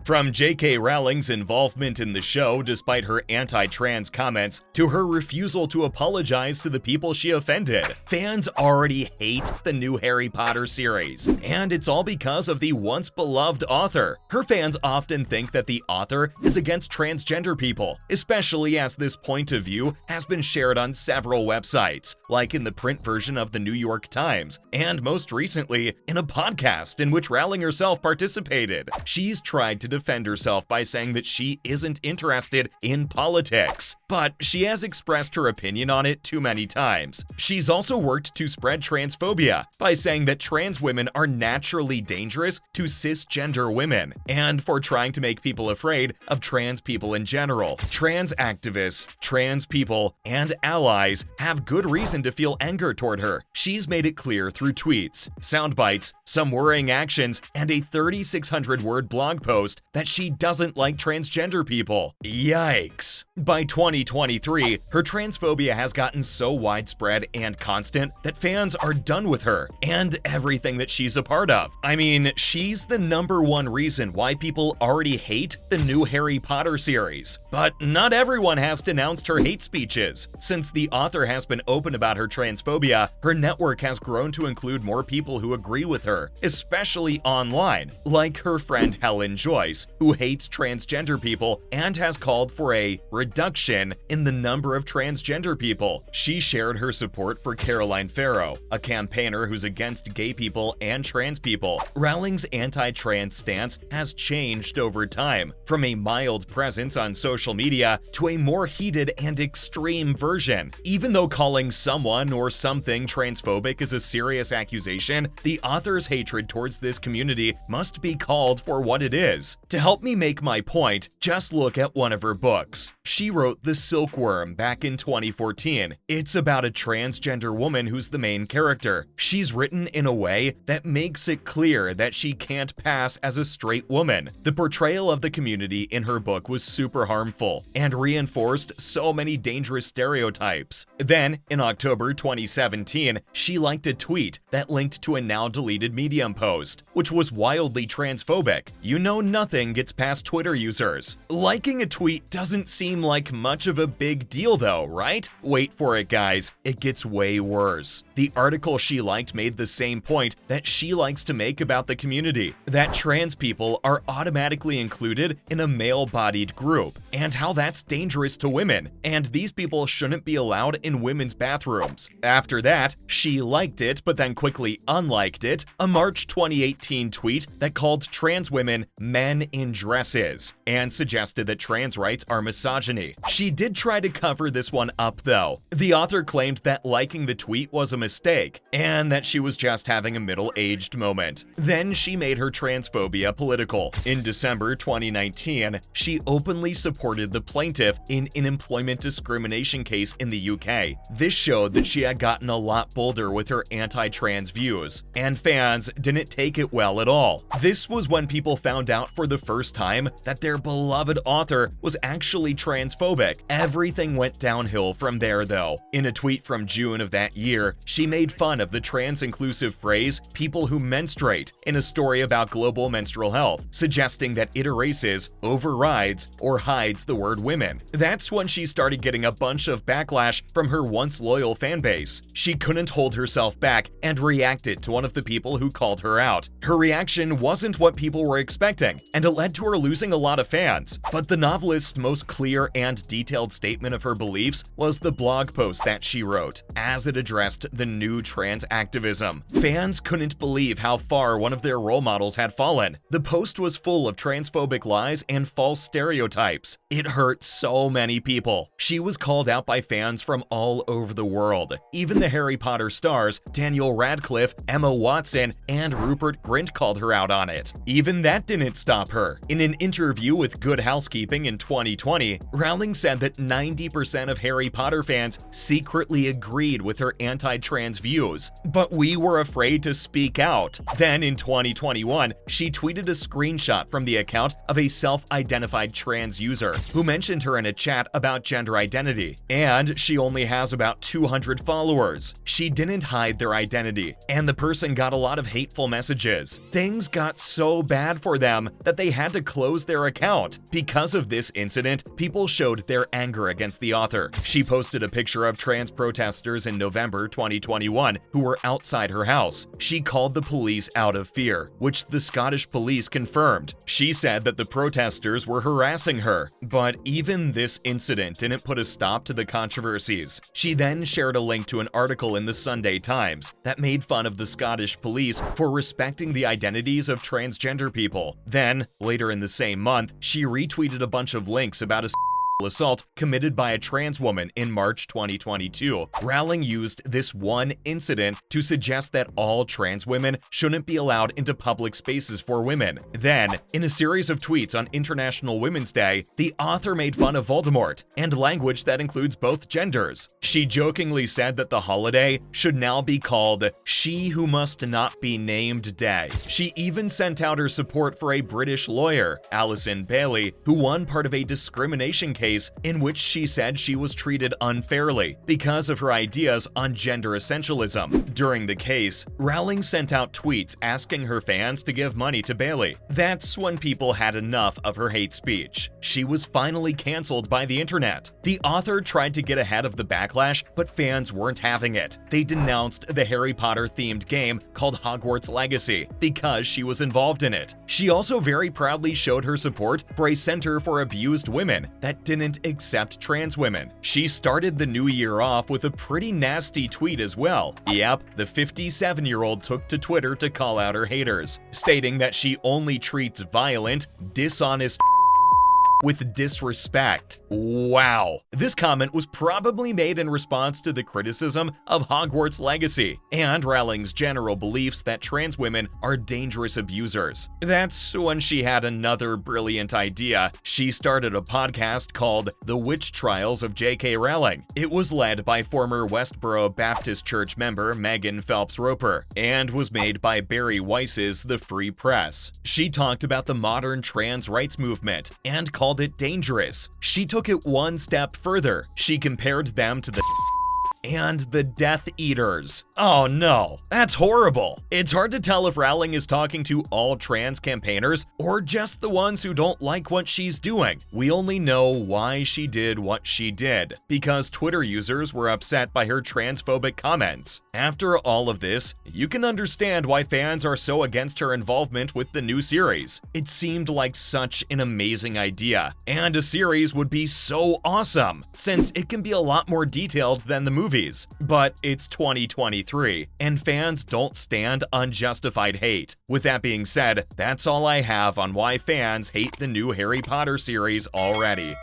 From J.K. Rowling's involvement in the show despite her anti-trans comments to her refusal to apologize to the people she offended, fans already hate the new Harry Potter series. And it's all because of the once beloved author. Her fans often think that the author is against transgender people, especially as this point of view has been shared on several websites, like in the print version of the New York Times, and most recently in a podcast in which Rowling herself participated. She's tried to defend herself by saying that she isn't interested in politics, but she has expressed her opinion on it too many times. She's also worked to spread transphobia by saying that trans women are naturally dangerous to cisgender women, and for trying to make people afraid of trans people in general. Trans activists, trans people, and allies have good reason to feel anger toward her. She's made it clear through tweets, sound bites, some worrying actions, and a 3,600-word blog post that she doesn't like transgender people. Yikes. By 2023, her transphobia has gotten so widespread and constant that fans are done with her and everything that she's a part of. I mean, she's the #1 reason why people already hate the new Harry Potter series. But not everyone has denounced her hate speeches. Since the author has been open about her transphobia, her network has grown to include more people who agree with her, especially online, like her friend Helen Joyce, who hates transgender people and has called for a reduction in the number of transgender people. She shared her support for Caroline Farrow, a campaigner who's against gay people and trans people. Rowling's anti-trans stance has changed over time, from a mild presence on social media to a more heated and extreme version. Even though calling someone or something transphobic is a serious accusation, the author's hatred towards this community must be called for what it is. To help me make my point, just look at one of her books. She wrote The Silkworm back in 2014. It's about a transgender woman who's the main character. She's written in a way that makes it clear that she can't pass as a straight woman. The portrayal of the community in her book was super harmful and reinforced so many dangerous stereotypes. Then, in October 2017, she liked a tweet that linked to a now deleted Medium post, which was wildly transphobic. You know, nothing gets past Twitter users. Liking a tweet doesn't seem like much of a big deal though, right? Wait for it, guys. It gets way worse. The article she liked made the same point that she likes to make about the community, that trans people are automatically included in a male-bodied group, and how that's dangerous to women, and these people shouldn't be allowed in women's bathrooms. After that, she liked it, but then quickly unliked it, a March 2018 tweet that called trans women men in dresses, and suggested that trans rights are misogyny. She did try to cover this one up though. The author claimed that liking the tweet was a mistake, and that she was just having a middle-aged moment. Then she made her transphobia political. In December 2019, she openly supported the plaintiff in an employment discrimination case in the UK. This showed that she had gotten a lot bolder with her anti-trans views, and fans didn't take it well at all. This was when people found out for the first time that their beloved author was actually transphobic. Everything went downhill from there though. In a tweet from June of that year, she made fun of the trans-inclusive phrase "people who menstruate" in a story about global menstrual health, suggesting that it erases, overrides, or hides the word women. That's when she started getting a bunch of backlash from her once loyal fanbase. She couldn't hold herself back and reacted to one of the people who called her out. Her reaction wasn't what people were expecting, and it led to her losing a lot of fans. But the novelist's most clear and detailed statement of her beliefs was the blog post that she wrote, as it addressed the new trans activism. Fans couldn't believe how far one of their role models had fallen. The post was full of transphobic lies and false stereotypes. It hurt so many people. She was called out by fans from all over the world. Even the Harry Potter stars, Daniel Radcliffe, Emma Watson, and Rupert Grint called her out on it. Even that didn't stop her. In an interview with Good Housekeeping in 2020, Rowling said that 90% of Harry Potter fans secretly agreed with her anti-trans views, but we were afraid to speak out. Then in 2021, she tweeted a screenshot from the account of a self-identified trans user who mentioned her in a chat about gender identity, and she only has about 200 followers. She didn't hide their identity, and the person got a lot of hateful messages. Things got so bad for them that they they had to close their account. Because of this incident, people showed their anger against the author. She posted a picture of trans protesters in November 2021 who were outside her house. She called the police out of fear, which the Scottish police confirmed. She said that the protesters were harassing her, but even this incident didn't put a stop to the controversies. She then shared a link to an article in the Sunday Times that made fun of the Scottish police for respecting the identities of transgender people. Then, later in the same month, she retweeted a bunch of links about a assault committed by a trans woman in March 2022. Rowling used this one incident to suggest that all trans women shouldn't be allowed into public spaces for women. Then, in a series of tweets on International Women's Day, the author made fun of Voldemort and language that includes both genders. She jokingly said that the holiday should now be called She Who Must Not Be Named Day. She even sent out her support for a British lawyer, Alison Bailey, who won part of a discrimination case in which she said she was treated unfairly because of her ideas on gender essentialism. During the case, Rowling sent out tweets asking her fans to give money to Bailey. That's when people had enough of her hate speech. She was finally canceled by the internet. The author tried to get ahead of the backlash, but fans weren't having it. They denounced the Harry Potter-themed game called Hogwarts Legacy because she was involved in it. She also very proudly showed her support for a center for abused women that didn't accept trans women. She started the new year off with a pretty nasty tweet as well. Yep, the 57-year-old took to Twitter to call out her haters, stating that she only treats violent, dishonest with disrespect. Wow. This comment was probably made in response to the criticism of Hogwarts Legacy and Rowling's general beliefs that trans women are dangerous abusers. That's when she had another brilliant idea. She started a podcast called The Witch Trials of J.K. Rowling. It was led by former Westboro Baptist Church member Megan Phelps Roper and was made by Barry Weiss's The Free Press. She talked about the modern trans rights movement and called it dangerous. She took it one step further. She compared them to the and the Death Eaters. Oh no, that's horrible. It's hard to tell if Rowling is talking to all trans campaigners or just the ones who don't like what she's doing. We only know why she did what she did, because Twitter users were upset by her transphobic comments. After all of this, you can understand why fans are so against her involvement with the new series. It seemed like such an amazing idea, and a series would be so awesome, since it can be a lot more detailed than the movies. But it's 2023, and fans don't stand unjustified hate. With that being said, that's all I have on why fans hate the new Harry Potter series already.